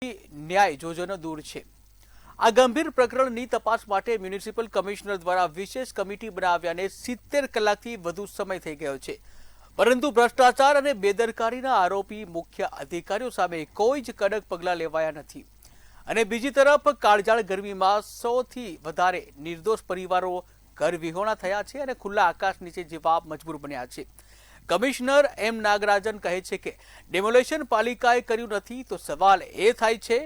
ન્યાય જોજનો દૂર છે। આ ગંભીર પ્રકરણની તપાસ માટે મ્યુનિસિપલ કમિશનર દ્વારા વિશેષ કમિટી બનાવ્યાને 70 કલાકથી વધુ સમય થઈ ગયો છે, પરંતુ ભ્રષ્ટાચાર અને બેદરકારીના આરોપી મુખ્ય અધિકારીઓ સામે કોઈ જ કડક પગલાં લેવાયા નથી। અને બીજી તરફ કાળઝાળ ગરમીમાં 100થી વધારે નિર્દોષ પરિવારો ઘર વિહોણા થયા છે અને ખુલ્લા આકાશ નીચે જીવવા મજબૂર બન્યા છે। કમિશનર એમ નાગરાજન કહે છે કે ડેમોલેશન પાલિકાએ કર્યું નથી, તો સવાલ એ થાય છે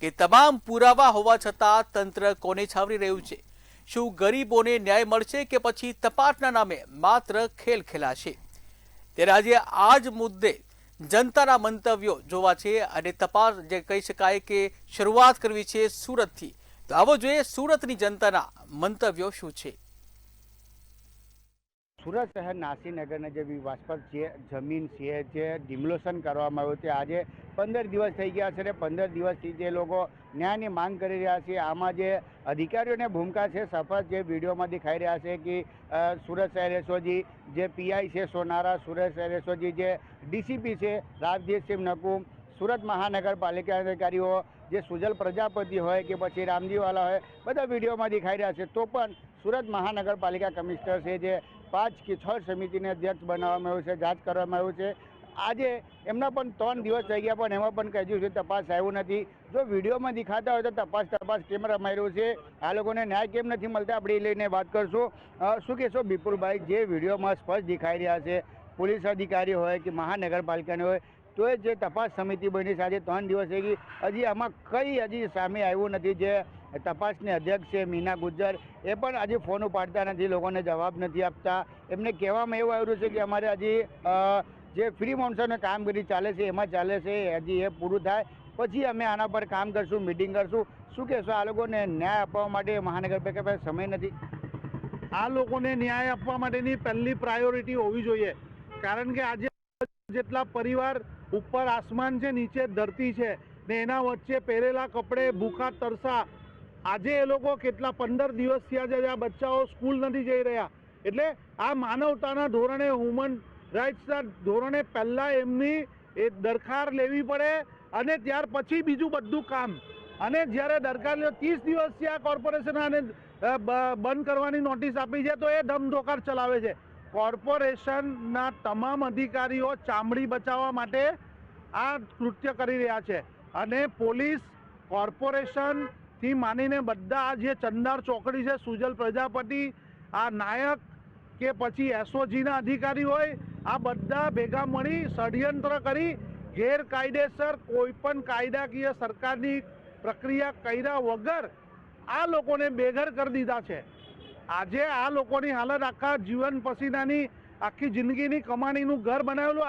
કે તમામ પુરાવા હોવા છતાં તંત્ર કોને છાવરી રહ્યું છે? શું ગરીબોને ન્યાય મળશે કે પછી તપાસના નામે માત્ર ખેલ ખેલાશે? ત્યારે આજે આ જ મુદ્દે જનતાના મંતવ્યો જોવા છે અને તપાસ જે કહી શકાય કે શરૂઆત કરવી છે સુરતથી। તો આવો જોઈએ સુરતની જનતાના મંતવ્યો શું છે। સુરત શહેર નાસીનગરને જે વિવાદાસ્પદ જે જમીન છે જે ડિમોલેશન કરવામાં આવ્યું છે, આજે 15 દિવસ થઈ ગયા છે અને 15 દિવસથી જે લોકો ન્યાયની માંગ કરી રહ્યા છે, આમાં જે અધિકારીઓની ભૂમિકા છે સફળ જે વિડીયોમાં દેખાઈ રહ્યા છે કે સુરત શહેર એસઓજી જે પીઆઈ છે સોનારા, સુરત શહેર એસઓજી જે ડીસીપી છે રાજદીપસિંહ નકુમ, સુરત મહાનગરપાલિકા અધિકારીઓ જે સુજલ પ્રજાપતિ હોય કે પછી રામજીવાલા હોય, બધા વિડીયોમાં દેખાઈ રહ્યા છે। તો પણ સુરત મહાનગરપાલિકા કમિશનર છે જે 5 કે 6 સમિતિને અધ્યક્ષ બનાવવામાં આવ્યું છે, જાંચ કરવામાં આવ્યું છે। આજે એમના પણ 3 દિવસ થઈ ગયા પણ એમાં પણ કઈ સુધી તપાસ આવ્યું નથી। જો વિડીયોમાં દેખાતા હોય તો તપાસ કેમ રમાઈ રહ્યું છે, આ લોકોને ન્યાય કેમ નથી મળતા, આપણે એ લઈને વાત કરશું। શું કહેશો વિપુલભાઈ, જે વિડીયોમાં સ્પષ્ટ દેખાઈ રહ્યા છે પોલીસ અધિકારી હોય કે મહાનગરપાલિકાની હોય, તો એ જે તપાસ સમિતિ બની છે આજે 3 દિવસ થઈ ગઈ, હજી આમાં હજી સામે આવ્યું નથી। જે તપાસની અધ્યક્ષ છે મીના ગુજ્જર, એ પણ આજે ફોન ઉપાડતા નથી, લોકોને જવાબ નથી આપતા। એમને કહેવામાં એવું આવ્યું છે કે અમારે હજી જે ફ્રી મોન્સૂનની કામગીરી ચાલે છે એમાં ચાલે છે, હજી એ પૂરું થાય પછી અમે આના પર કામ કરશું, મિટિંગ કરશું। શું કહેશો, આ લોકોને ન્યાય આપવા માટે મહાનગરપાલિકા પાસે સમય નથી? આ લોકોને ન્યાય આપવા માટેની પહેલી પ્રાયોરિટી હોવી જોઈએ, કારણ કે આજે જેટલા પરિવાર ઉપર આસમાન છે નીચે ધરતી છે ને એના વચ્ચે પહેરેલા કપડે ભૂખા તરસા, આજે એ લોકો કેટલા 15 દિવસ થયા છે આ બચ્ચાઓ સ્કૂલ નથી જઈ રહ્યા। એટલે આ માનવતાના ધોરણે, હ્યુમન રાઇટ્સના ધોરણે પહેલાં એમની એ દરકાર લેવી પડે અને ત્યાર પછી બીજું બધું કામ। અને જ્યારે દરકાર લે 30 દિવસથી આ કોર્પોરેશન આને બંધ કરવાની નોટિસ આપી છે તો એ ધમધોકાર ચલાવે છે। કોર્પોરેશનના તમામ અધિકારીઓ ચામડી બચાવવા માટે આ કૃત્ય કરી રહ્યા છે અને પોલીસ, કોર્પોરેશનથી માનીને બધા આ જે ચંદાર ચોકડી છે, સુજલ પ્રજાપતિ, આ નાયક કે પછી એસઓજીના અધિકારી હોય, આ બધા ભેગા મળી ષડયંત્ર કરી ગેરકાયદેસર કોઈ પણ કાયદાકીય સરકારની પ્રક્રિયા કર્યા વગર આ લોકોને બેઘર કરી દીધા છે। આજે આ લોકોની હાલત આખા જીવન પસીનાની, આખી જિંદગીની કમાણીનું ઘર બનાવેલું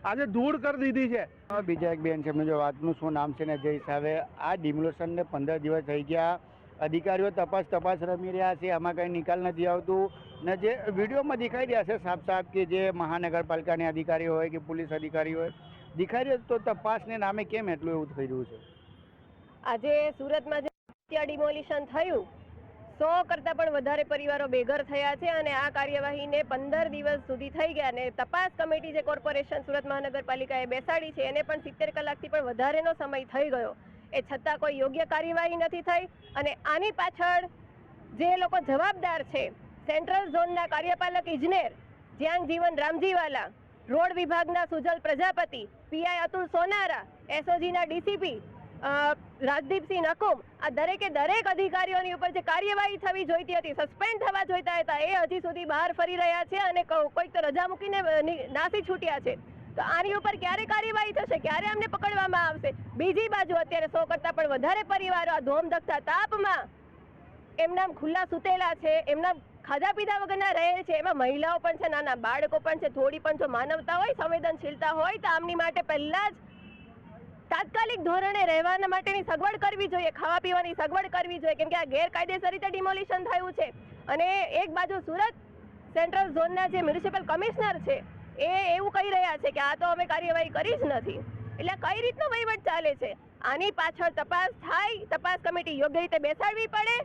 આજે ધૂળ કરી દીધી છે। બીજા એક બેન છે, એમને જો વાતનું શું નામ છે ને જે હિસાબે આ ડિમોલેશનને 15 દિવસ થઈ ગયા, અધિકારીઓ તપાસ રમી રહ્યા છે, આમાં કંઈ નિકાલ નથી આવતું ને જે વિડીયોમાં દેખાઈ રહ્યા છે સાફ કે જે મહાનગરપાલિકાના અધિકારી હોય કે પોલીસ અધિકારી હોય દેખાઈ રહ્યા, તો તપાસને નામે કેમ એટલું એવું થઈ રહ્યું છે? આજે સુરતમાં જે ડિમોલિશન થયું, 100 કરતાં પણ વધારે પરિવારો બેઘર થયા છે અને આ કાર્યવાહીને 15 દિવસ સુધી થઈ ગયા અને તપાસ કમિટી જે કોર્પોરેશન સુરત મહાનગરપાલિકાએ બેસાડી છે એને પણ 70 કલાકથી પણ વધારેનો સમય થઈ ગયો, એ છતાં કોઈ યોગ્ય કાર્યવાહી નથી થઈ। અને આની પાછળ જે લોકો જવાબદાર છે, સેન્ટ્રલ ઝોનના કાર્યપાલક ઇજનેર જ્યાં જીવન રામજીવાલા, રોડ વિભાગના સુજલ પ્રજાપતિ, પીઆઈ અતુલ સોનારા, એસઓજીના ડીસીપી રાજદીપસિંહ નકુમ, આ દરેકે દરેક અધિકારીઓની ઉપર જે કાર્યવાહી થવી જોઈતી હતી, સસ્પેન્ડ થવા જોઈતા હતા, એ હજી સુધી બહાર ફરી રહ્યા છે અને કોઈક તો રજા મૂકીને નાસી છૂટ્યા છે। તો આની ઉપર ક્યારે કાર્યવાહી થશે, ક્યારે અમને પકડવામાં આવશે? બીજી બાજુ અત્યારે 100 કરતાં પણ વધારે પરિવારો આ ધોમધખતા તાપમાં એમના ખુલ્લા સૂતેલા છે, એમના ખાધા પીધા વગરના રહે છે, એમાં મહિલાઓ પણ છે, નાના બાળકો પણ છે। થોડી પણ જો માનવતા હોય, સંવેદનશીલતા હોય તો આમની માટે પહેલા જ તાત્કાલિક ધોરણે રહેવાના માટેની સગવડ કરવી જોઈએ, ખાવા પીવાની સગવડ કરવી જોઈએ, કેમ કે આ ગેરકાયદેસર રીતે ડિમોલિશન થયું છે। અને એક બાજુ સુરત સેન્ટ્રલ ઝોનના જે મ્યુનિસિપલ કમિશનર છે એ એવું કહી રહ્યા છે કે આ તો અમે કાર્યવાહી કરી જ નથી। એટલે કઈ રીતનો વહીવટ ચાલે છે? આની પાછળ તપાસ થાય, તપાસ કમિટી યોગ્ય રીતે બેસાડવી પડે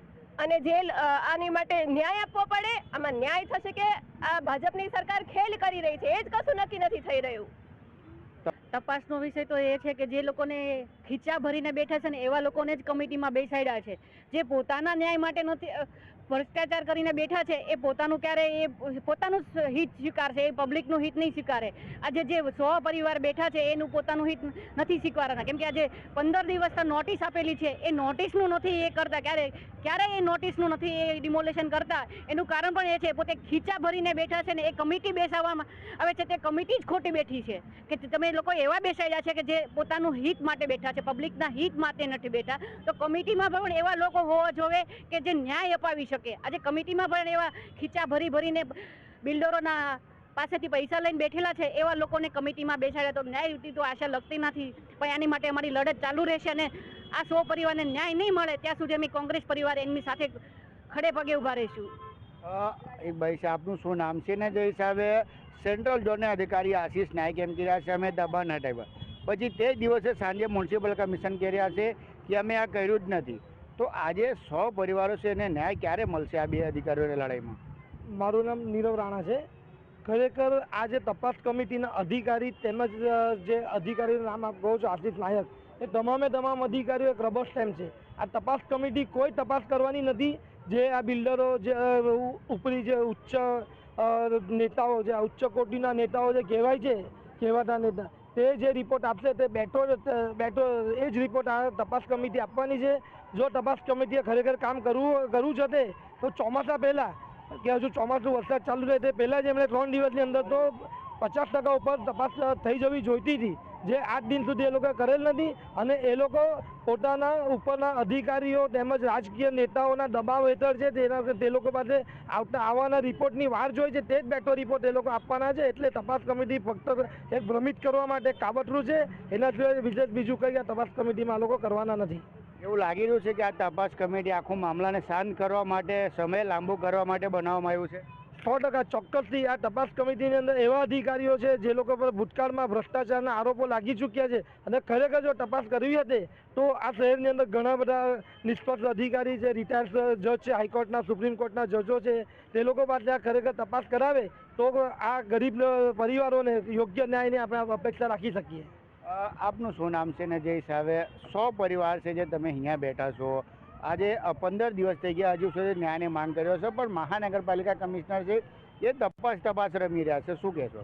અને જે આની માટે ન્યાય આપવો પડે। આમાં ન્યાય થશે કે આ ભાજપની સરકાર ખેલ કરી રહી છે એ જ કશું નક્કી નથી થઈ રહ્યું। તપાસનો વિષય તો એ છે કે જે લોકોને ખીચા ભરીને બેઠા છે ને એવા લોકોને જ કમિટીમાં બેસાડ્યા છે. જે પોતાના ન્યાય માટે નથી ભ્રષ્ટાચાર કરીને બેઠા છે એ પોતાનું પોતાનું હિત સ્વીકારશે, એ પબ્લિકનું હિત નહીં સ્વીકારે. આજે જે 100 પરિવાર બેઠા છે એનું પોતાનું હિત નથી સ્વીકારવાના, કેમ કે આજે 15 દિવસ નોટિસ આપેલી છે એ નોટિસનું નથી એ કરતા, ક્યારે એ નોટિસનું નથી એ ડિમોલેશન કરતા. એનું કારણ પણ એ છે પોતે ખીચા ભરીને બેઠા છે ને એ કમિટી બેસાડવામાં આવે છે તે કમિટી જ ખોટી બેઠી છે કે તમે લોકો એવા બેસાડ્યા છે કે જે પોતાનું હિત માટે બેઠા છે, પબ્લિકના હિત માટે નથી બેઠા. તો કમિટીમાં પણ એવા લોકો હોવા જોઈએ કે જે ન્યાય અપાવી શકે. આજે કમિટીમાં પણ એવા ખીચા ભરીને બિલ્ડરોના પાસેથી પૈસા લઈને બેઠેલા છે એવા લોકોને કમિટીમાં બેસાડ્યા તો ન્યાયની તો આશા લગતી નથી. પણ આની માટે અમારી લડત ચાલુ રહેશે અને આ 100 પરિવારને ન્યાય નહીં મળે ત્યાં સુધી અમે કોંગ્રેસ પરિવાર એમની સાથે ખડે પગે ઊભા રહીશું. એક ભાઈ છે, આપનું શું નામ છે? ને જે હિસાબે સેન્ટ્રલ ઝોનના અધિકારી આશીષ નાયક એમ કહી રહ્યા છે અમે દબાણ હટાવ્યા, પછી તે દિવસે સાંજે મ્યુનિસિપલ કમિશન કહી રહ્યા છે કે અમે આ કર્યું જ નથી. તો આજે 100 પરિવારો છે એને ન્યાય ક્યારે મળશે આ બે અધિકારીઓની લડાઈમાં? મારું નામ નીરવ રાણા છે. ખરેખર આ જે તપાસ કમિટીના અધિકારી તેમજ જે અધિકારીનું નામ આપ કહો છો આશીષ નાયક, એ તમામ અધિકારીઓ એક રબર સ્ટેમ્પ છે. આ તપાસ કમિટી કોઈ તપાસ કરવાની નથી. જે આ બિલ્ડરો જે ઉપરી જે ઉચ્ચ નેતાઓ, જે ઉચ્ચ કોટીના નેતાઓ જે કહેવાય છે, કહેવાતા નેતા, તે જે રિપોર્ટ આપશે તે બેઠો એ જ રિપોર્ટ આ તપાસ કમિટી આપવાની છે. જો તપાસ કમિટીએ ખરેખર કામ કરવું છે તો ચોમાસા પહેલાં, કે હજુ ચોમાસું વરસાદ ચાલુ રહે તે પહેલાં જ એમણે 3 દિવસની અંદર તો 50% ઉપર તપાસ થઈ જવી જોઈતી હતી, જે 8 દિન સુધી એ લોકો કરેલ નથી. અને એ લોકો પોતાના ઉપરના અધિકારીઓ તેમજ રાજકીય નેતાઓના દબાવ હેઠળ છે તે લોકો પાસે આવવાના રિપોર્ટની વાર જોઈ છે, તે જ બેઠો રિપોર્ટ એ લોકો આપવાના છે. એટલે તપાસ કમિટી ફક્ત એક ભ્રમિત કરવા માટે કાવતરું છે, એના સિવાય વિશેષ બીજું કંઈ આ તપાસ કમિટીમાં આ લોકો કરવાના નથી. એવું લાગી રહ્યું છે કે આ તપાસ કમિટી આખું મામલાને શાંત કરવા માટે, સમય લાંબો કરવા માટે બનાવવામાં આવ્યું છે. 100% ચોક્કસથી આ તપાસ કમિટીની અંદર એવા અધિકારીઓ છે જે લોકો પર ભૂતકાળમાં ભ્રષ્ટાચારના આરોપો લાગી ચૂક્યા છે, અને ખરેખર જો તપાસ કરવી હતી તો આ શહેરની અંદર ઘણા બધા નિષ્પક્ષ અધિકારી છે, રિટાયર્ડ જજ છે, હાઈકોર્ટના, સુપ્રીમ કોર્ટના જજો છે, તે લોકો પાસે આ ખરેખર તપાસ કરાવે તો આ ગરીબ પરિવારોને યોગ્ય ન્યાયની આપણે અપેક્ષા રાખી શકીએ. આપનું શું નામ છે? ને જે હિસાબે 100 પરિવાર છે જે તમે અહીંયા બેઠા છો, આજે 15 દિવસ થઈ ગયા, હજુ સુધી ન્યાયની માંગ કર્યો છે, પણ મહાનગરપાલિકા કમિશનર છે એ તપાસ રમી રહ્યા છે, શું કહેશો?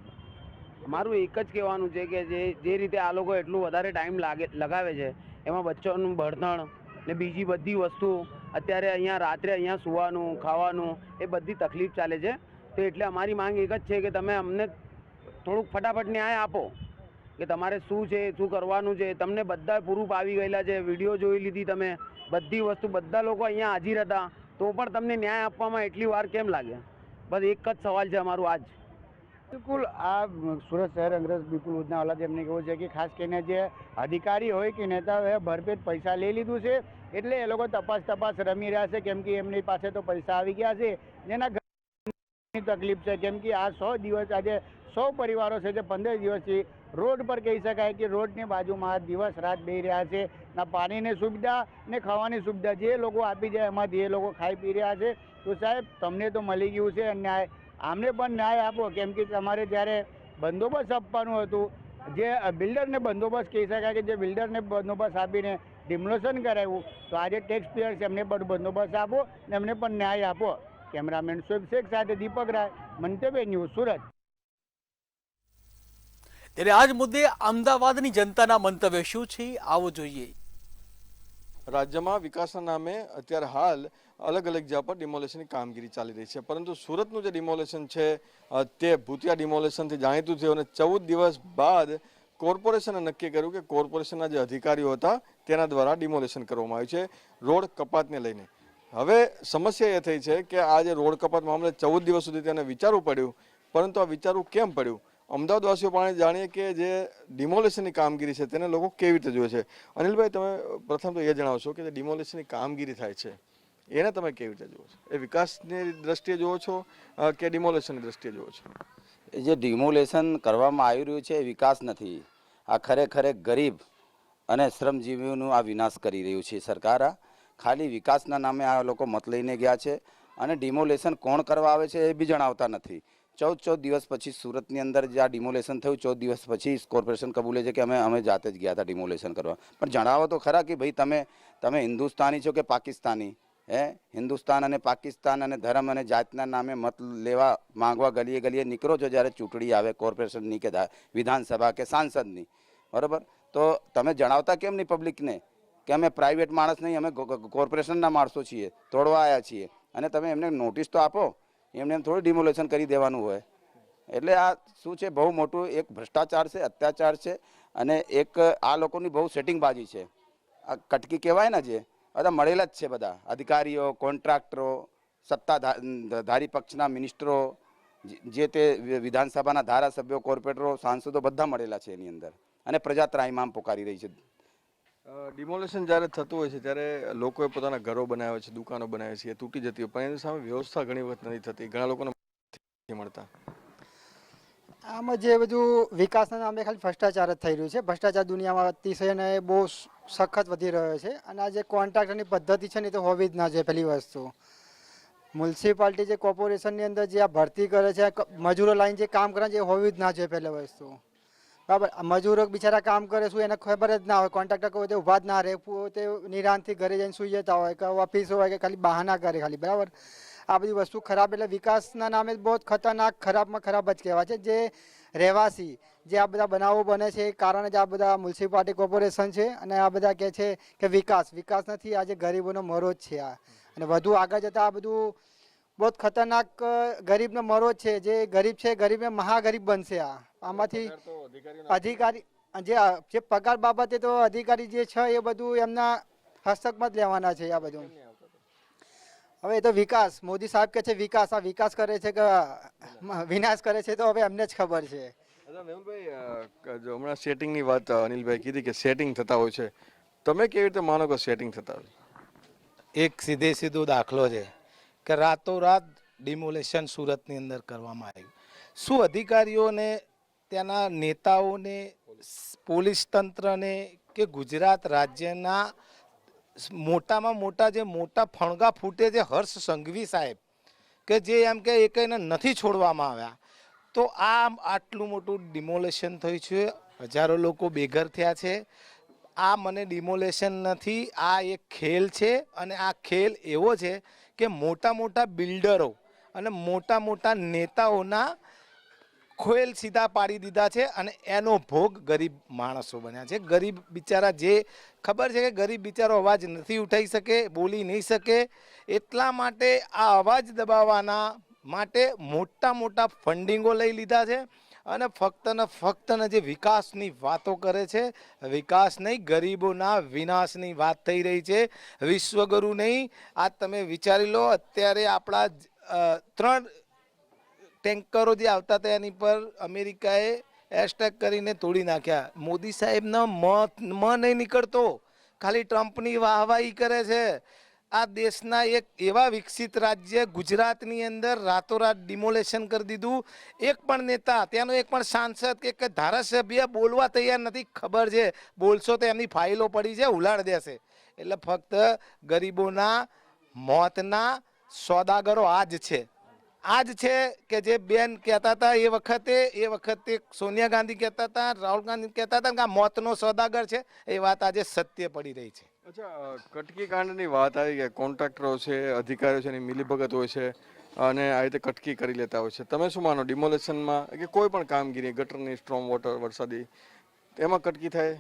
મારું એક જ કહેવાનું છે કે જે રીતે આ લોકો એટલું વધારે ટાઈમ લગાવે છે, એમાં બચ્ચાઓનું બળતણ ને બીજી બધી વસ્તુ, અત્યારે અહીંયા રાત્રે અહીંયા સુવાનું, ખાવાનું, એ બધી તકલીફ ચાલે છે. તો એટલે અમારી માંગ એક જ છે કે તમે અમને થોડુંક ફટાફટ ન્યાય આપો, કે તમારે શું છે, શું કરવાનું છે. તમને બધા પ્રૂફ આવી ગયેલા છે, વિડીયો જોઈ લીધી તમે, બધી વસ્તુ, બધા લોકો અહીંયા હાજર હતા, તો પણ તમને ન્યાય આપવામાં એટલી વાર કેમ લાગે? બસ એક જ સવાલ છે અમારું આજ. બિલકુલ આ સુરત શહેર અંગ્રેજ બિલકુલ ઉધનાવાલા જેમને કહેવું છે કે ખાસ કરીને જે અધિકારી હોય કે નેતા હોય ભરપેટ પૈસા લઈ લીધું છે, એટલે એ લોકો તપાસ રમી રહ્યા છે, કેમ કે એમની પાસે તો પૈસા આવી ગયા છે, જેના ઘણી તકલીફ છે. કેમ કે આ 100 દિવસ, આજે 100 પરિવારો છે જે 15 દિવસથી રોડ પર કહી શકાય કે રોડની બાજુમાં દિવસ રાત બેસી રહ્યા છે. ના પાણીની સુવિધા ને ખાવાની સુવિધા જે લોકો આપી જાય એમાંથી એ લોકો ખાઈ પી રહ્યા છે. તો સાહેબ, તમને તો મળી ગયું છે ન્યાય, આમને પણ ન્યાય આપો, કેમ કે તમારે જ્યારે બંદોબસ્ત આપવાનું હતું, જે બિલ્ડરને બંદોબસ્ત કહી શકાય કે જે બિલ્ડરને બંદોબસ્ત આપીને ડિમોલેશન કરાવ્યું, તો આજે ટેક્સ પેયર છે એમને પણ બંદોબસ્ત આપો ને એમને પણ ન્યાય આપો. કેમેરામેન શોએબ શેખ સાથે દીપક રાય, મંતવ્ય ન્યૂઝ, સુરત. ત્યારે આજ મુદ્દે અમદાવાદની જનતાના મંતવ્ય શું છે, આવો જોઈએ. રાજ્યમાં વિકાસના નામે અત્યારે હાલ અલગ અલગ જગ્યા પર ડિમોલેશનની કામગીરી ચાલી રહી છે, પરંતુ સુરતનું જે ડિમોલેશન છે તે ભૂતિયા ડિમોલેશનથી જાણીતું થયું, અને 14 દિવસ બાદ કોર્પોરેશને નક્કી કર્યું કે કોર્પોરેશનના જે અધિકારીઓ હતા તેના દ્વારા ડિમોલેશન કરવામાં આવ્યું છે રોડ કપાતને લઈને. હવે સમસ્યા એ થઈ છે કે આ જે રોડ કપાત મામલે 14 દિવસ સુધી તેને વિચારવું પડ્યું, પરંતુ આ વિચારવું કેમ પડ્યું? અમદાવાદવાસીઓ પણ જાણીએ કે જે ડિમોલેશનની કામગીરી છે તેને લોકો કેવી રીતે જુએ છે. અનિલભાઈ, તમે પ્રથમ તો એ જણાવશો કે જે ડિમોલેશનની કામગીરી થાય છે એને તમે કેવી રીતે જુઓ છો? એ વિકાસની દ્રષ્ટિએ જુઓ છો કે ડિમોલેશનની દ્રષ્ટિએ જુઓ છો? જે ડિમોલેશન કરવામાં આવી રહ્યું છે એ વિકાસ નથી, આ ખરેખર ગરીબ અને શ્રમજીવીઓનું આ વિનાશ કરી રહ્યું છે સરકાર. આ ખાલી વિકાસના નામે આ લોકો મત લઈને ગયા છે, અને ડિમોલેશન કોણ કરવા આવે છે એ બી જણાવતા નથી. 14 દિવસ પછી સુરતની અંદર જે આ ડિમોલેશન થયું 14 દિવસ પછી કોર્પોરેશન કબૂલે છે કે અમે જાતે જ ગયા હતા ડિમોલેશન કરવા. પણ જણાવો તો ખરા કે ભાઈ તમે હિન્દુસ્તાની છો કે પાકિસ્તાની? હિન્દુસ્તાન અને પાકિસ્તાન અને ધર્મ અને જાતના નામે મત લેવા માંગવા ગલીએ ગલીએ નીકળો છો જ્યારે ચૂંટણી આવે કોર્પોરેશનની કે વિધાનસભા કે સાંસદની, બરાબર? તો તમે જણાવતા કેમ નહીં પબ્લિકને કે અમે પ્રાઇવેટ માણસ નહીં, અમે કોર્પોરેશનના માણસો છીએ, તોડવા આવ્યા છીએ? અને તમે એમને નોટિસ તો આપો, એમને એમ થોડું ડિમોલેશન કરી દેવાનું હોય. એટલે આ શું છે, બહુ મોટું એક ભ્રષ્ટાચાર છે, અત્યાચાર છે, અને એક આ લોકોની બહુ સેટિંગબાજી છે. આ કટકી કહેવાય ને, જે બધા મળેલા જ છે, બધા અધિકારીઓ, કોન્ટ્રાક્ટરો, સત્તાધારી પક્ષના મિનિસ્ટરો, જે તે વિધાનસભાના ધારાસભ્યો, કોર્પોરેટરો, સાંસદો બધા મળેલા છે એની અંદર, અને પ્રજા ત્રાહિમામ પોકારી રહી છે. ડિમોલેશન જ્યારે થતું હોય છે ત્યારે લોકોએ પોતાના ઘરો બનાવ્યા છે, દુકાનો બનાવી છે, એ તૂટી જતી હોય, પણ એની સામે વ્યવસ્થા ઘણી વખત નથી થતી, ઘણા લોકોને નથી મળતા. આમાં જે બધું વિકાસના નામે ખાલી ભ્રષ્ટાચાર જ થઈ રહ્યું છે. ભ્રષ્ટાચાર દુનિયામાં અતિશય ને બહુ સખત વધી રહ્યો છે, અને આ જે કોન્ટ્રાક્ટરની પદ્ધતિ છે ને એ તો હોવી જ ના જોઈએ. પહેલી વસ્તુ, મ્યુનિસિપાલિટી જે કોર્પોરેશનની અંદર જે આ ભરતી કરે છે, મજૂરો લાઈન જે કામ કરે છે એ હોવી જ ના જોઈએ. પહેલી વસ્તુ, બરાબર. મજૂરો બિચારા કામ કરે, શું એને ખબર જ ના હોય. કોન્ટ્રાક્ટર કોઈ ઊભા જ ના રહે, પોતે નિરાંતથી ઘરે જઈને સુઈ જતા હોય, કે ઓફિસ હોય, કે ખાલી બહાના કરે ખાલી, બરાબર. આ બધી વસ્તુ ખરાબ, એટલે વિકાસના નામે બહુ ખતરનાક, ખરાબમાં ખરાબ જ કહેવાય છે. જે રહેવાસી જે આ બધા બનાવો બને છે એ કારણે જ આ બધા મ્યુનિસિપાલિટી કોર્પોરેશન છે, અને આ બધા કહે છે કે વિકાસ નથી, આજે ગરીબોનો મરો જ છે આ. અને વધુ આગળ જતાં આ બધું બહુ ખતરનાક ગરીબનો મરો જ છે. જે ગરીબ છે ગરીબને મહાગરીબ બનશે. આમાંથી અધિકારી જે પગાર બાબતે તો અધિકારી જે છે એ બધું એમના હસ્તકમાં જ લેવાના છે. આ બધું હવે એ તો વિકાસ, મોદી સાહેબ કહે છે વિકાસ, આ વિકાસ કરે છે કે વિનાશ કરે છે તો હવે એમને જ ખબર છે. મેહુલભાઈ, જો હમણાં સેટિંગની વાત અનિલભાઈ કીધી કે સેટિંગ થતા હોય છે, તમે કેવી રીતે માનો કે સેટિંગ થતા હોય? એક સીધો દાખલો છે કે રાતોરાત ડિમોલેશન સુરતની અંદર કરવામાં આવ્યું. શું અધિકારીઓને, ત્યાંના નેતાઓને, પોલીસ તંત્રને કે ગુજરાત રાજ્યના મોટામાં મોટા જે મોટા ફણગા ફૂટે છે હર્ષ સંઘવી સાહેબ, કે જે એમ કે એ કંઈને નથી છોડવામાં આવ્યા, તો આ આટલું મોટું ડિમોલેશન થયું છે, હજારો લોકો બેઘર થયા છે. આ મને ડિમોલેશન નથી, આ એક ખેલ છે, અને આ ખેલ એવો છે કે મોટા મોટા બિલ્ડરો અને મોટા મોટા નેતાઓના ખોલ સીધા પાડી દીધા છે, અને એનો ભોગ ગરીબ માણસો બન્યા છે. ગરીબ બિચારા, જે ખબર છે કે ગરીબ બિચારો અવાજ નથી ઉઠાવી શકે, બોલી નહીં શકે, એટલા માટે આ અવાજ દબાવવાના માટે મોટા મોટા ફંડિંગો લઈ લીધા છે, અને ફક્ત જે વિકાસની વાતો કરે છે, વિકાસ નહીં, ગરીબોના વિનાશની વાત થઈ રહી છે. વિશ્વગુરુ નહીં, આ તમે વિચારી લો, અત્યારે આપણા 3 ટેન્કરો જે આવતા હતા એની પર અમેરિકાએ એરસ્ટ્રાઇક કરીને તોડી નાખ્યા. મોદી સાહેબનો મ નહીં નીકળતો, ખાલી ટ્રમ્પની વાહવાહી કરે છે. આ દેશના એક એવા વિકસિત રાજ્ય ગુજરાતની અંદર રાતોરાત ડિમોલેશન કરી દીધું. એક પણ નેતા, ત્યાંનો એક પણ સાંસદ કે ધારાસભ્ય બોલવા તૈયાર નથી. ખબર છે બોલશો તો એમની ફાઇલો પડી છે, ઉલાડ દેશે. એટલે ફક્ત ગરીબોના મોતના સોદાગરો આજ છે કે જે બેન કહેતા હતા એ વખતે સોનિયા ગાંધી કહેતા હતા, રાહુલ ગાંધી કહેતા હતા કે આ મોતનો સોદાગર છે. એ વાત આજે સત્ય પડી રહી છે. અચ્છા, કટકી કાંડની વાત આવી કે કોન્ટ્રાક્ટરો છે, અધિકારીઓ છે, એની મિલીભગત હોય છે, અને આ રીતે કટકી કરી લેતા હોય છે. તમે શું માનો, ડિમોલેશનમાં કે કોઈ પણ કામગીરી, ગટરની, સ્ટ્રોમ વોટર, વરસાદી, એમાં કટકી થાય?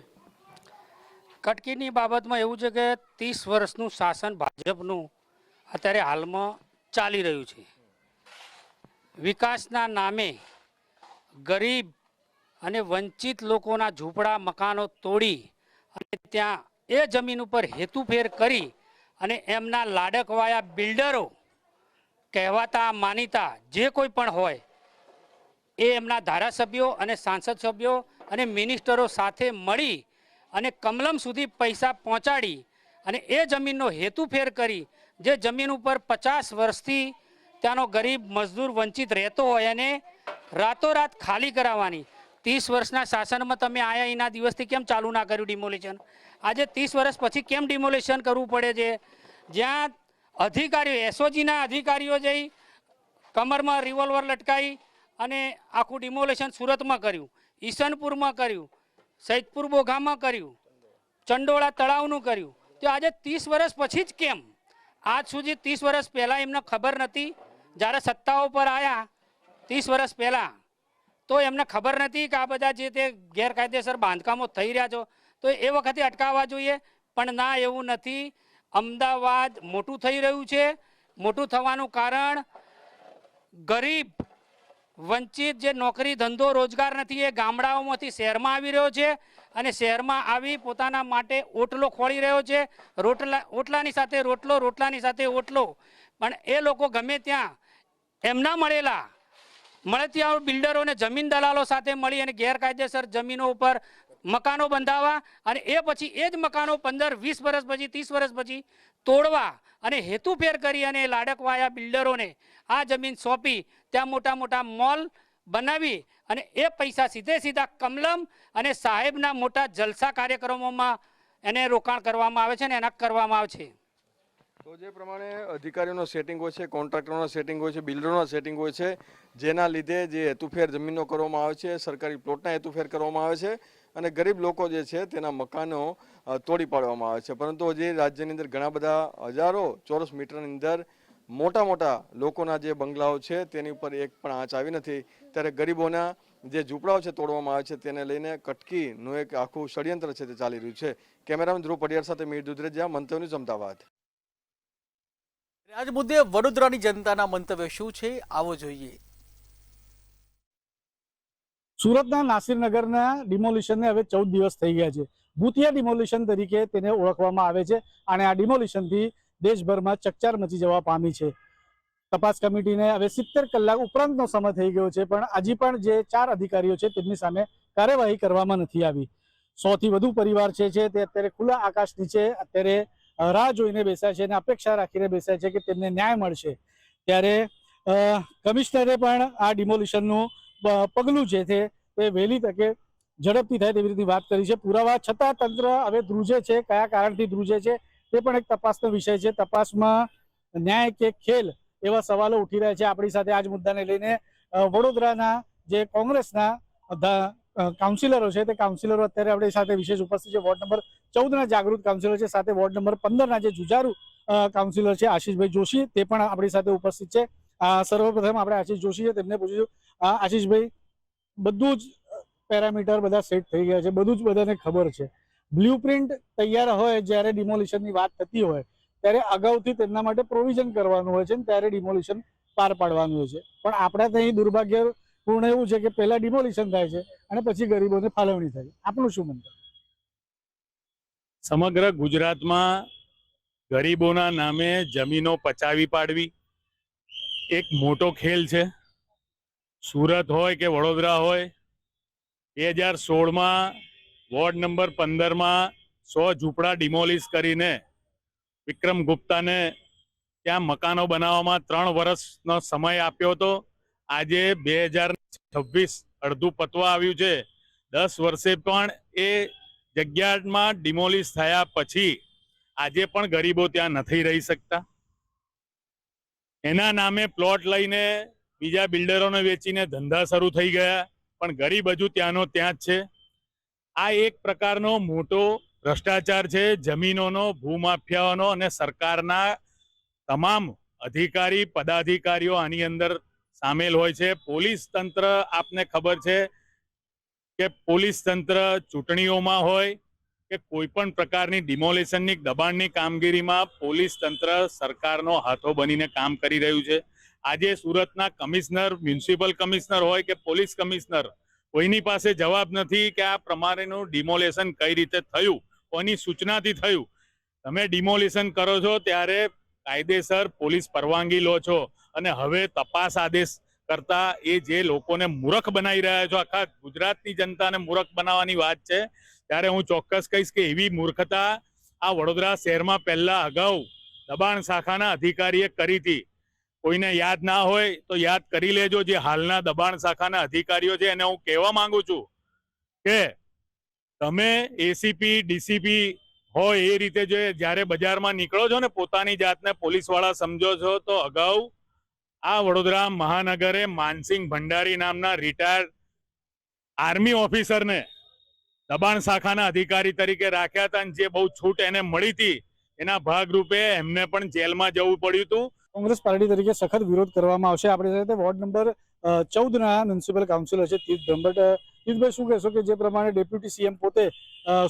કટકીની બાબતમાં એવું છે કે 30 વર્ષનું શાસન ભાજપનું અત્યારે હાલમાં ચાલી રહ્યું છે. વિકાસના નામે ગરીબ અને વંચિત લોકોના ઝૂંપડા મકાનો તોડી અને ત્યાં એ જમીન ઉપર હેતુફેર કરી અને એમના લાડકવાયા બિલ્ડરો કહેવાતા માનીતા જે કોઈ પણ હોય એ એમના ધારાસભ્યો અને સાંસદ સભ્યો અને મિનિસ્ટરો સાથે મળી અને કમલમ સુધી પૈસા પહોંચાડી અને એ જમીનનો હેતુફેર કરી, જે જમીન ઉપર 50 વર્ષથી ત્યાંનો ગરીબ મજદૂર વંચિત રહેતો હોય અને રાતોરાત ખાલી કરાવવાની. 30 વર્ષના શાસનમાં તમે આયા એના દિવસથી કેમ ચાલુ ના કર્યું ડિમોલેશન? આજે 30 વર્ષ પછી કેમ ડિમોલેશન કરવું પડે છે? જ્યાં અધિકારીઓ, એસઓજીના અધિકારીઓ જઈ કમરમાં રિવોલ્વર લટકાવી અને આખું ડિમોલેશન સુરતમાં કર્યું, ઈસનપુરમાં કર્યું, સૈદપુર બોઘામાં કર્યું, ચંડોળા તળાવનું કર્યું. તો આજે 30 વર્ષ પછી જ કેમ? આજ સુધી 30 વર્ષ પહેલાં એમને ખબર નથી? જ્યારે સત્તાઓ પર આવ્યા 30 વર્ષ પહેલાં તો એમને ખબર નથી કે આ બધા જે તે ગેરકાયદેસર બાંધકામો થઈ રહ્યા છો, તો એ વખતે અટકાવવા જોઈએ. પણ ના, એવું નથી. અમદાવાદ મોટું થઈ રહ્યું છે. મોટું થવાનું કારણ ગરીબ વંચિત જે નોકરી ધંધો રોજગાર નથી એ ગામડાઓમાંથી શહેરમાં આવી રહ્યો છે અને શહેરમાં આવી પોતાના માટે ઓટલો ખોળી રહ્યો છે. ઓટલાની સાથે રોટલો, રોટલાની સાથે ઓટલો. પણ એ લોકો ગમે ત્યાં એમના મળતિયાઓ બિલ્ડરોને જમીન દલાલો સાથે મળી અને ગેરકાયદેસર જમીનો ઉપર મકાનો બંધાવવા અને એ પછી એ જ મકાનો 15, 20 વર્ષ પછી, 30 વર્ષ પછી તોડવા અને હેતુફેર કરી અને લાડકવાયા બિલ્ડરોને આ જમીન સોંપી ત્યાં મોટા મોટા મોલ બનાવી અને એ પૈસા સીધા કમલમ અને સાહેબના મોટા જલસા કાર્યક્રમોમાં એને રોકાણ કરવામાં આવે છે અને એના કરવામાં આવે છે. તો જે પ્રમાણે અધિકારીઓનો સેટિંગ હોય છે, કોન્ટ્રાક્ટરોનો સેટિંગ હોય છે, બિલ્ડરોનો સેટિંગ હોય છે, જેના લીધે જે હેતુફેર જમીનો કરવામાં આવે છે, સરકારી પ્લોટના હેતુફેર કરવામાં આવે છે અને ગરીબ લોકો જે છે તેના મકાનો તોડી પાડવામાં આવે છે. પરંતુ હજી રાજ્યની અંદર ઘણા બધા હજારો ચોરસ મીટરની અંદર મોટા મોટા લોકોના જે બંગલાઓ છે તેની ઉપર એક પણ આંચ આવી નથી. ત્યારે ગરીબોના જે ઝૂંપડાઓ છે તોડવામાં આવે છે તેને લઈને કટકીનું એક આખું ષડયંત્ર છે તે ચાલી રહ્યું છે. કેમેરામેન ધ્રુવ પડિયાર સાથે મીર દુધરેજા, મંતવ્ય ન્યૂઝ, અમદાવાદ. આજ મુદ્દે વડોદરાની જનતાના મંતવ્ય શું છે, આવો જોઈએ. સુરતના નાસિરનગરના ડિમોલિશનને હવે 14 દિવસ થઈ ગયા છે. ભૂતિયા ડિમોલિશન તરીકે તેને ઓળખવામાં આવે છે અને આ ડિમોલિશનથી દેશભરમાં ચકચાર મચી જવા પામી છે. તપાસ કમિટીને હવે 70 કલાક ઉપરાંતનો સમય થઈ ગયો છે, પણ હજી પણ જે 4 અધિકારીઓ છે તેમની સામે કાર્યવાહી કરવામાં નથી આવી. 100 થી વધુ પરિવાર છે તે અત્યારે ખુલ્લા આકાશ નીચે અત્યારે રાહ જોઈને બેસ્યા છે અને અપેક્ષા રાખીને બેસ્યા છે કે તેમને ન્યાય મળશે. ત્યારે કમિશનરે પણ આ ડિમોલિશનનું પગલું છે તે વહેલી તકે ઝડપથી થાય તેવી રીતની વાત કરી છે. પુરાવા છતાં તંત્ર હવે ધ્રુજે છે. કયા કારણથી ધ્રુજે છે તે પણ એક તપાસનો વિષય છે. તપાસમાં ન્યાય કે ખેલ એવા સવાલો ઉઠી રહ્યા છે. આપણી સાથે આજ મુદ્દાને લઈને વડોદરાના જે કોંગ્રેસના કાઉન્સિલરો છે તે કાઉન્સિલરો અત્યારે આપણી સાથે વિશેષ ઉપસ્થિત છે. વોર્ડ નંબર 14ના જાગૃત કાઉન્સિલર છે, સાથે વોર્ડ નંબર 15ના જે જુજારુ કાઉન્સિલર છે આશીષભાઈ જોશી તે પણ આપણી સાથે ઉપસ્થિત છે. સર્વપ્રથમ આપણે આશીષ જોશી છે તેમને પૂછ્યું, આશીષભાઈ, બધું જ પેરામીટર બધા સેટ થઈ ગયા છે, બધું જ બધાને ખબર છે. બ્લુપ્રિન્ટ તૈયાર હોય જ્યારે ડિમોલિશનની વાત થતી હોય ત્યારે અગાઉથી તેમના માટે પ્રોવિઝન કરવાનું હોય છે ને ત્યારે ડિમોલિશન પાર પાડવાનું હોય છે. પણ આપણા ત્યાં દુર્ભાગ્યપૂર્ણ એવું છે કે પહેલા ડિમોલિશન થાય છે અને પછી ગરીબોને ફાળવણી થાય. આપનું શું મંતવ્ય? સમગ્ર ગુજરાતમાં ગરીબોના નામે જમીનો પચાવી પાડવી એક મોટો ખેલ છે. સુરત હોય કે વડોદરા હોય, 2016માં વોર્ડ નંબર 15માં 100 ઝૂંપડા ડિમોલિશ કરીને વિક્રમ ગુપ્તાને ત્યાં મકાનો બનાવવામાં 3 વર્ષનો સમય આપ્યો હતો. આજે 2026 અડધું પતવા આવ્યું છે. 10 વર્ષે પણ એ જગ્યામાં ડિમોલિશ થયા પછી આજે પણ ગરીબો ત્યાં નથી રહી શકતા. એના નામે પ્લોટ લઈને બીજા બિલ્ડરોને વેચીને ધંધા શરૂ થઈ ગયા, પણ ગરીબ હજુ ત્યાંનો ત્યાં જ છે. આ એક પ્રકારનો મોટો ભ્રષ્ટાચાર છે જમીનોનો, ભૂમાફિયાઓનો, અને સરકારના તમામ અધિકારી પદાધિકારીઓ આની અંદર સામેલ હોય છે. પોલીસ તંત્ર, આપને ખબર છે કે પોલીસ તંત્ર ચૂંટણીઓમાં હોય કે કોઈ પણ પ્રકારની ડિમોલિશનની દબાણની કામગીરીમાં પોલીસ તંત્ર સરકારનો હાથો બનીને કામ કરી રહ્યું છે. આજે સુરતના કમિશનર, મ્યુનિસિપલ કમિશનર હોય કે પોલીસ કમિશનર, કોઈની પાસે જવાબ નથી કે આ પ્રમાણેનું ડિમોલિશન કઈ રીતે થયું, કોની સૂચનાથી થયું. તમે ડિમોલિશન કરો છો ત્યારે કાયદેસર પોલીસ પરવાનગી લો છો અને હવે તપાસ આદેશ કરતા એ જે લોકોને મૂર્ખ બનાવી રહ્યા છો, આખા ગુજરાતની જનતાને મૂર્ખ બનાવવાની વાત છે. ત્યારે હું ચોક્કસ કહીશ કે એવી મૂર્ખતા આ વડોદરા શહેરમાં પહેલા અગાઉ દબાણ શાખાના અધિકારીએ કરી હતી. કોઈને યાદ ના હોય તો યાદ કરી લેજો. જે હાલના દબાણ શાખાના અધિકારીઓ છે એને હું કહેવા માંગુ છું કે તમે એસીપી ડીસીપી હોય એ રીતે જો જ્યારે બજારમાં નીકળો છો ને પોતાની જાતને પોલીસ વાળા સમજો છો તો અગાઉ આ વડોદરા મહાનગરે માનસિંહ ભંડારી નામના રિટાયર્ડ આર્મી ઓફિસરને દબાણ શાખાના અધિકારી તરીકે રાખ્યા હતા અને જે બહુ છૂટ એને મળી હતી એના ભાગરૂપે એમને પણ જેલમાં જવું પડ્યું હતું. કોંગ્રેસ પાર્ટી તરીકે સખત વિરોધ કરવામાં આવશે. આપણી સાથે વોર્ડ નંબર 14ના મ્યુનિસિપલ કાઉન્સિલર છે તીર્થ બ્રહ્મભટ્ટ. તીર્થભાઈ, શું કહેશો કે જે પ્રમાણે ડેપ્યુટી સીએમ પોતે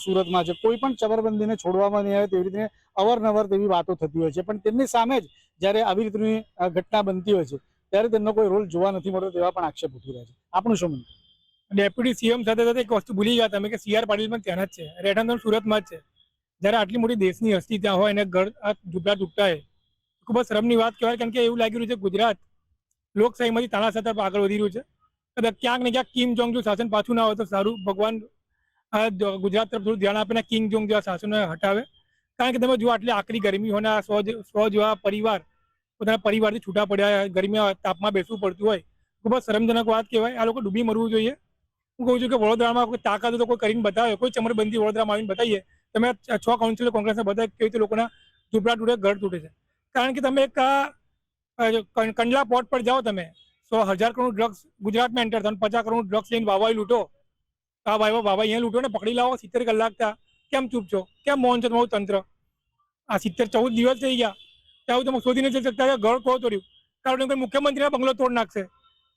સુરતમાં છે, કોઈ પણ ચમરબંધીને છોડવામાં નહીં આવે તેવી રીતે અવારનવાર તેવી વાતો થતી હોય છે, પણ તેમની સામે જ જ્યારે આવી રીતની ઘટના બનતી હોય છે ત્યારે તેમનો કોઈ રોલ જોવા નથી મળતો તેવા પણ આક્ષેપ ઉઠી રહ્યા છે. આપણું શું માનવું? ડેપ્યુટી સીએમ સાથે સાથે એક વસ્તુ ભૂલી ગયા તમે કે CR પાટીલ પણ ત્યાં જ છે, રહેઠાણ તો સુરતમાં જ છે. જ્યારે આટલી મોટી દેશની હસ્તી ત્યાં હોય અને ઘર ઝૂંપડા તૂટતા હોય, ખૂબ જ શરમની વાત કહેવાય. કારણ કે એવું લાગી રહ્યું છે ગુજરાત લોકશાહીમાંથી તાનાશાહ તરફ આગળ વધી રહ્યું છે. કદાચ ક્યાંક ને ક્યાંક કિમ જોંગ જો શાસન પાછું ના હોય તો સારું. ભગવાન ગુજરાત તરફ થોડું ધ્યાન આપે ને કિમ જોંગ જેવા શાસનને હટાવે. કારણ કે તમે જો આટલી આકરી ગરમી હોય ને 100 જેવા પરિવાર પોતાના પરિવારથી છૂટા પડ્યા, ગરમીમાં તાપમાં બેસવું પડતું હોય, ખૂબ જ શરમજનક વાત કહેવાય. આ લોકો ડૂબી મરવું જોઈએ. હું કહું છું કે વડોદરામાં કોઈ તાકાત હોય તો કોઈ કરીને બતાવે, કોઈ ચમરબંધી વડોદરામાં આવીને બતાવીએ. તમે 6 કાઉન્સિલર કોંગ્રેસના બધા કેવી રીતે લોકોના ઝૂંપડા તૂટે, ઘર તૂટે છે. કારણ કે તમે એક કંડલા પોર્ટ પર જાઓ, તમે 100,000 કરોડ ડ્રગ્સ ગુજરાતમાં એન્ટર થાય, 50 કરોડ ડ્રગ્સ લઈને વાવાઈ લૂંટો. આ વાવા અહીંયા લૂંટો ને પકડી લાવો 70 કલાક થયા. કેમ ચૂપ છો? કેમ મૌન છો તમારું તંત્ર? આ 14 દિવસ થઈ ગયા ત્યાં તમે શોધી નથી શકતા કે ઘર કોણ તોડ્યું? કારણ કે મુખ્યમંત્રીના બંગલો તોડ નાખશે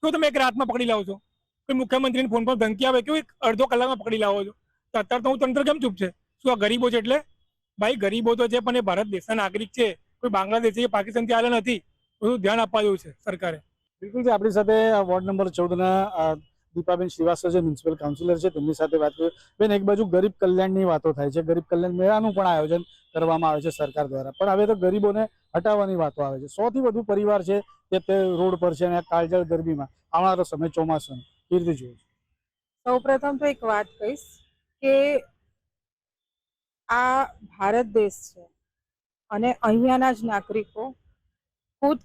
તો તમે એક રાતમાં પકડી લાવો છો. કોઈ મુખ્યમંત્રીને ફોન પર ધમકી આવે કે અડધો કલાકમાં પકડી લાવો છો. તો અત્યારે તો હું તંત્ર કેમ ચૂપ છે? શું આ ગરીબો છે એટલે? ભાઈ ગરીબો તો છે પણ એ ભારત દેશના નાગરિક છે, કોઈ બાંગ્લાદેશી કે પાકિસ્તાનથી આવેલા નથી. બધું ધ્યાન આપવા જેવું છે સરકારે. બિલકુલ છે. આપણી સાથે વોર્ડ નંબર 14ના દીપાબેન શ્રીવાસ્તવ છે, મ્યુનિસિપલ કાઉન્સિલર છે, તેમની સાથે વાત કરીએ. બેન, એક બાજુ ગરીબ કલ્યાણની વાતો થાય છે, ગરીબ કલ્યાણ મેળાનું પણ આયોજન કરવામાં આવે છે સરકાર દ્વારા, પણ હવે તો ગરીબોને હટાવવાની વાતો આવે છે. 100થી વધુ પરિવાર છે તે રોડ પર છે અને કાળઝાળ ગરમીમાં આવનારો સમય ચોમાસાનો કેવી રીતે જોયું? સૌપ્રથમ તો એક વાત કહીશ કે આ ભારત દેશ છે અને અહીંયાના જ નાગરિકો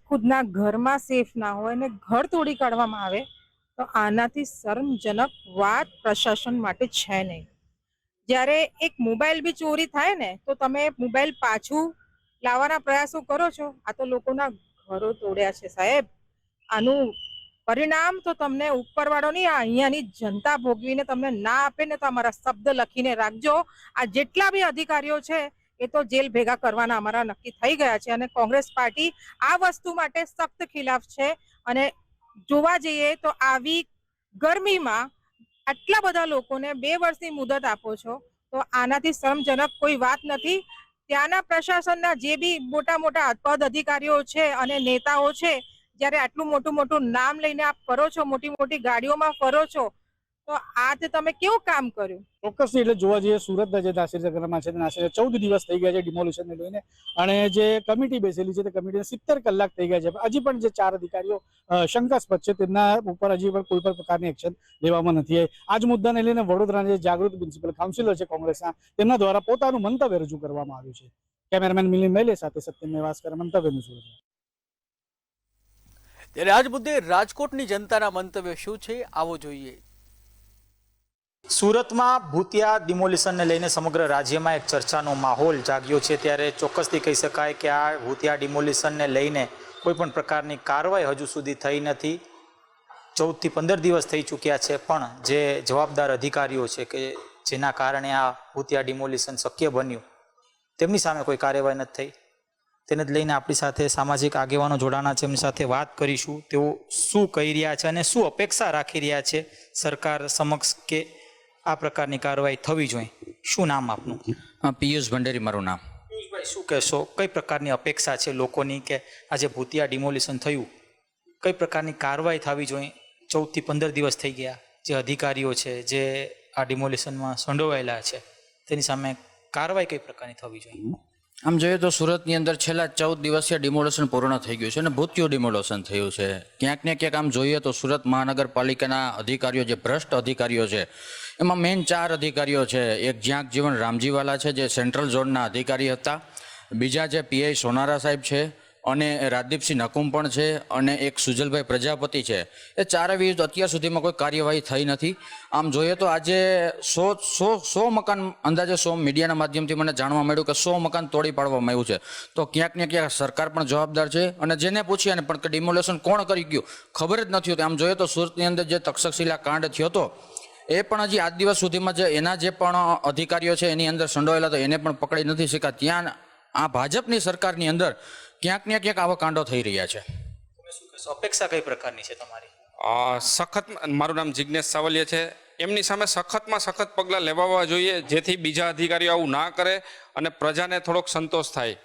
ખુદના ઘરમાં સેફ ના હોય અને ઘર તોડી કાઢવામાં આવે તો આનાથી શરમજનક વાત પ્રશાસન માટે છે નહીં. જ્યારે એક મોબાઈલ બી ચોરી થાય ને તો તમે મોબાઈલ પાછું લાવવાના પ્રયાસો કરો છો. આ તો લોકોના ઘરો તોડ્યા છે સાહેબ. આનું પરિણામ તો તમને ઉપરવાળો નહીં, આ અહીંયાની જનતા ભોગવીને તમને ના આપે ને તો અમારા શબ્દ લખીને રાખજો. આ જેટલા બી અધિકારીઓ છે એ તો જેલ ભેગા કરવાના અમારા નક્કી થઈ ગયા છે અને કોંગ્રેસ પાર્ટી આ વસ્તુ માટે સખ્ત ખિલાફ છે. અને જોવા જઈએ તો આવી ગરમીમાં આટલા બધા લોકોને 2 વર્ષની મુદત આપો છો તો આનાથી શરમજનક કોઈ વાત નથી. ત્યાંના પ્રશાસનના જે બી મોટા મોટા પદ અધિકારીઓ છે અને નેતાઓ છે, જ્યારે આટલું મોટું નામ લઈને આપ ફરો છો, મોટી મોટી ગાડીઓમાં ફરો છો, તો આ તે તમે કેવું કામ કર્યું? ચોક્કસથી. એટલે જોવા જઈએ સુરતના જે નાસિરનગરમાં છે, નાસિર 14 દિવસ થઈ ગયા છે ડિમોલિશનને લઈને અને જે કમિટી બેસેલી છે તે કમિટીને 70 કલાક થઈ ગયા છે. હજી પણ જે 4 અધિકારીઓ શંકાસ્પદ છે તેમના ઉપર હજી પણ કોઈ પણ પ્રકારની એક્શન લેવામાં નથી આવી. આ જ મુદ્દાને લઈને વડોદરાના જે જાગૃત મ્યુનિસિપલ કાઉન્સિલર છે કોંગ્રેસના, તેમના દ્વારા પોતાનું મંતવ્ય રજૂ કરવામાં આવ્યું છે. કેમેરામેન મિલિંદ મૈલે સાથે સત્યમ મેવાસ્કર, મંતવ્યનું સુરત. ત્યારે આજ મુદ્દે રાજકોટની જનતાના મંતવ્ય શું છે આવો જોઈએ. સુરતમાં ભૂતિયા ડિમોલિશનને લઈને સમગ્ર રાજ્યમાં એક ચર્ચાનો માહોલ જાગ્યો છે. ત્યારે ચોક્કસથી કહી શકાય કે આ ભૂતિયા ડિમોલિશનને લઈને કોઈ પણ પ્રકારની કાર્યવાહી હજુ સુધી થઈ નથી. 14 થી 15 દિવસ થઈ ચૂક્યા છે, પણ જે જવાબદાર અધિકારીઓ છે કે જેના કારણે આ ભૂતિયા ડિમોલિશન શક્ય બન્યું તેમની સામે કોઈ કાર્યવાહી નથી થઈ. તેને જ લઈને આપણી સાથે સામાજિક આગેવાનો જોડાણા છે, એમની સાથે વાત કરીશું. તેઓ શું કહી રહ્યા છે અને શું અપેક્ષા રાખી રહ્યા છે સરકાર સમક્ષ કે આ પ્રકારની કાર્યવાહી થવી જોઈએ. શું નામ આપનું? પિયુષ ભંડેરી મારું નામ. પિયુષભાઈ, શું કહેશો, કઈ પ્રકારની અપેક્ષા છે લોકોની કે આ જે ભૂતિયા ડિમોલિશન થયું કઈ પ્રકારની કાર્યવાહી થવી જોઈએ? 14 થી 15 દિવસ થઈ ગયા, જે અધિકારીઓ છે જે આ ડિમોલિશનમાં સંડોવાયેલા છે તેની સામે કાર્યવાહી કઈ પ્રકારની થવી જોઈએ? આમ જોઈએ તો સુરતની અંદર છેલ્લા 14 દિવસીય ડિમોલેશન પૂર્ણ થઈ ગયું છે અને ભૂતિયું ડિમોલેશન થયું છે. ક્યાંક ને ક્યાંક આમ જોઈએ તો સુરત મહાનગરપાલિકાના અધિકારીઓ જે ભ્રષ્ટ અધિકારીઓ છે એમાં મેઇન 4 અધિકારીઓ છે. એક જ્યાં જીવન રામજીવાલા છે જે સેન્ટ્રલ ઝોનના અધિકારી હતા, બીજા જે પીઆઈ સોનારા સાહેબ છે, અને રાજદીપસિંહ નકુમ પણ છે અને એક સુજલભાઈ પ્રજાપતિ છે. એ ચારે વિરુદ્ધ અત્યાર સુધીમાં કોઈ કાર્યવાહી થઈ નથી. આમ જોઈએ તો આજે 100 મકાન અંદાજે 100 મીડિયાના માધ્યમથી મને જાણવા મળ્યું કે 100 મકાન તોડી પાડવામાં આવ્યું છે. તો ક્યાંક ને ક્યાંક સરકાર પણ જવાબદાર છે અને જેને પૂછ્યા ને પણ કે ડિમોલેશન કોણ કરી ગયું ખબર જ નથી હોતી. આમ જોઈએ તો સુરતની અંદર જે તક્ષશિલા કાંડ થયો હતો એ પણ હજી આજ દિવસ સુધીમાં જે એના જે પણ અધિકારીઓ છે એની અંદર સંડોવાયેલા તો એને પણ પકડી નથી શક્યા. ત્યાં આ ભાજપની સરકારની અંદર ક્યાંક ને ક્યાંક આવા કાંડો થઈ રહ્યા છે. અપેક્ષા કઈ પ્રકારની છે તમારી? સખત, મારું નામ જિજ્ઞેશ સાવલિયા છે. એમની સામે સખતમાં સખત પગલાં લેવાવા જોઈએ જેથી બીજા અધિકારીઓ આવું ના કરે અને પ્રજાને થોડોક સંતોષ થાય.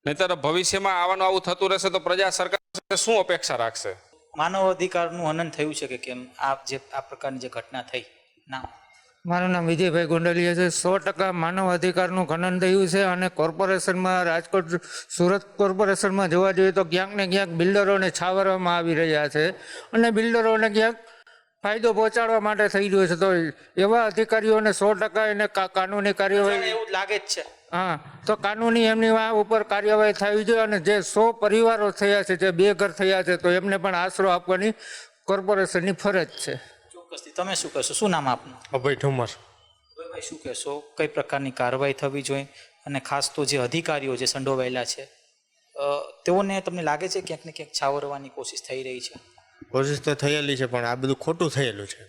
નહીંતર ભવિષ્યમાં આવવાનું આવું થતું રહેશે તો પ્રજા સરકાર શું અપેક્ષા રાખશે? માનવ અધિકારનું હનન થયું છે કે કેમ આ પ્રકારની જે ઘટના થઈ? ના, મારું નામ વિજયભાઈ ગોંડલિયા છે. 100% માનવ અધિકારનું ખનન થયું છે અને કોર્પોરેશનમાં, રાજકોટ સુરત કોર્પોરેશનમાં જોવા જોઈએ તો ક્યાંક ને ક્યાંક બિલ્ડરોને છાવરવામાં આવી રહ્યા છે અને બિલ્ડરોને ક્યાંક ફાયદો પહોંચાડવા માટે થઈ રહ્યો છે. તો એવા અધિકારીઓને 100% એને કાનૂની કાર્યવાહી, એવું લાગે જ છે. હા, તો કાનૂની એમની ઉપર કાર્યવાહી થવી જોઈએ અને જે 100 પરિવારો થયા છે, જે બેઘર થયા છે, તો એમને પણ આશરો આપવાની કોર્પોરેશનની ફરજ છે. ચોક્કસથી. તમે શું કહેશો? શું નામ આપનું? અભય ઠુમર. અભયભાઈ, શું કહેશો? કઈ પ્રકારની કાર્યવાહી થવી જોઈએ અને ખાસ તો જે અધિકારીઓ જે સંડોવાયેલા છે તેઓને તમને લાગે છે ક્યાંક ને ક્યાંક છાવરવાની કોશિશ થઈ રહી છે? કોશિશ તો થયેલી છે પણ આ બધું ખોટું થયેલું છે.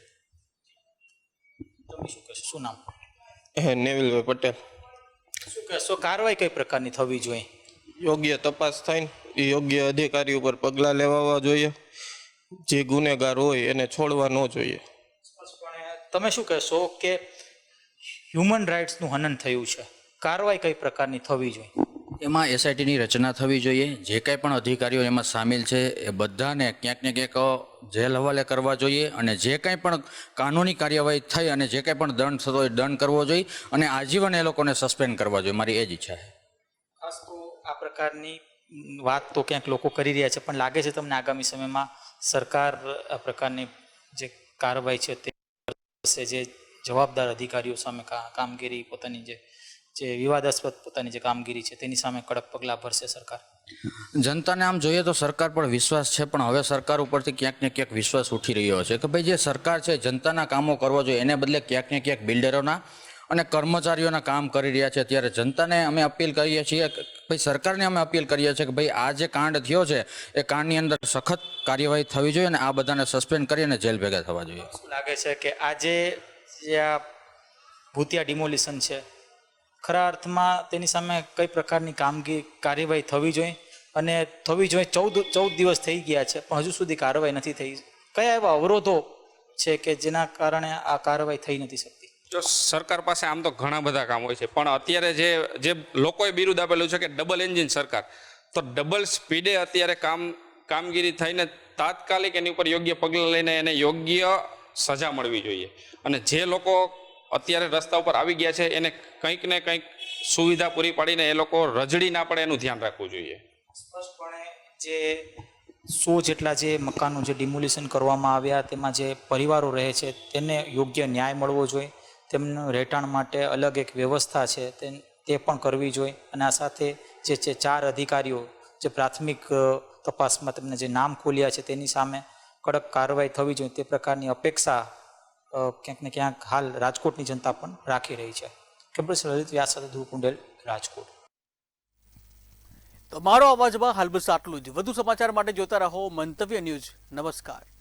તમે શું કહેશો? શું નામ? નેવિલભાઈ પટેલ. શું કહેશો? કાર્યવાહી કઈ પ્રકારની થવી જોઈએ? યોગ્ય તપાસ થાય, યોગ્ય અધિકારી ઉપર પગલાં લેવા જોઈએ. જે ગુનેગાર હોય એને છોડવા ન જોઈએ. તમે શું કહેશો કે હ્યુમન રાઇટ્સનું હનન થયું છે, કાર્યવાહી કઈ પ્રકારની થવી જોઈએ? એમાં એસઆઈટીની રચના થવી જોઈએ. જે કંઈ પણ અધિકારીઓ એમાં સામેલ છે એ બધાને ક્યાંક ને ક્યાંક જેલ હવાલે કરવા જોઈએ અને જે કંઈ પણ કાનૂની કાર્યવાહી થઈ અને જે કંઈ પણ દંડ થતો હોય દંડ કરવો જોઈએ અને આજીવન એ લોકોને સસ્પેન્ડ કરવા જોઈએ. મારી એ જ ઈચ્છા છે. ખાસ તો આ પ્રકારની વાત તો ક્યાંક લોકો કરી રહ્યા છે, પણ લાગે છે તમને આગામી સમયમાં સરકાર આ પ્રકારની જે કાર્યવાહી છે તે કરશે, જે જવાબદાર અધિકારીઓ સામે કામગીરી, પોતાની જે વિવાદાસ્પદ પોતાની જે કામગીરી છે તેની સામે કડક પગલાં ભરશે સરકાર? જનતાને આમ જોઈએ તો સરકાર પર વિશ્વાસ છે, પણ હવે સરકાર ઉપરથી ક્યાંક ને ક્યાંક વિશ્વાસ ઉઠી રહ્યો છે કે ભાઈ જે સરકાર છે જનતાના કામો કરવા જોઈએ, એને બદલે ક્યાંક ને ક્યાંક બિલ્ડરોના અને કર્મચારીઓના કામ કરી રહ્યા છે. ત્યારે જનતાને અમે અપીલ કરીએ છીએ, ભાઈ સરકારને અમે અપીલ કરીએ છીએ કે ભાઈ આ જે કાંડ થયો છે એ કાંડની અંદર સખત કાર્યવાહી થવી જોઈએ અને આ બધાને સસ્પેન્ડ કરી અને જેલ ભેગા થવા જોઈએ. શું લાગે છે કે આજે જે આ ભૂતિયા ડિમોલિશન છે, ખરા અર્થમાં તેની સામે કઈ પ્રકારની કાર્યવાહી થવી જોઈએ અને થવી જોઈએ? 14 દિવસ થઈ ગયા છે પણ હજુ સુધી કાર્યવાહી નથી થઈ. કયા એવા અવરોધો છે કે જેના કારણે આ કાર્યવાહી થઈ નથી શકતી? જો સરકાર પાસે આમ તો ઘણા બધા કામ હોય છે, પણ અત્યારે જે લોકોએ બિરુદ આપેલું છે કે ડબલ એન્જિન સરકાર, તો ડબલ સ્પીડે અત્યારે કામગીરી થઈને તાત્કાલિક એની ઉપર યોગ્ય પગલાં લઈને એને યોગ્ય સજા મળવી જોઈએ. અને જે લોકો અત્યારે રસ્તા ઉપર આવી ગયા છે એને કંઈક ને કંઈક સુવિધા પૂરી પાડીને એ લોકો રજડી ના પડે એનું ધ્યાન રાખવું જોઈએ. સ્પષ્ટપણે જે 100 જેટલા જે મકાનો જે ડિમોલિશન કરવામાં આવ્યા તેમાં જે પરિવારો રહે છે તેને યોગ્ય ન્યાય મળવો જોઈએ. તેમનું રહેઠાણ માટે અલગ એક વ્યવસ્થા છે તે પણ કરવી જોઈએ. અને આ સાથે જે 4 અધિકારીઓ જે પ્રાથમિક તપાસમાં તેમને જે નામ ખોલ્યા છે તેની સામે કડક કાર્યવાહી થવી જોઈએ તે પ્રકારની અપેક્ષા ક્યાંક ને ક્યાંક હાલ રાજકોટની જનતા પણ રાખી રહી છે. કેમ્પસ લલિત વ્યાસ સાથે ધ્રુવ કુંડેલ, રાજકોટ. તો મારો અવાજમાં હાલ બસ આટલું જ. વધુ સમાચાર માટે જોતા રહો મંતવ્ય ન્યૂઝ. નમસ્કાર.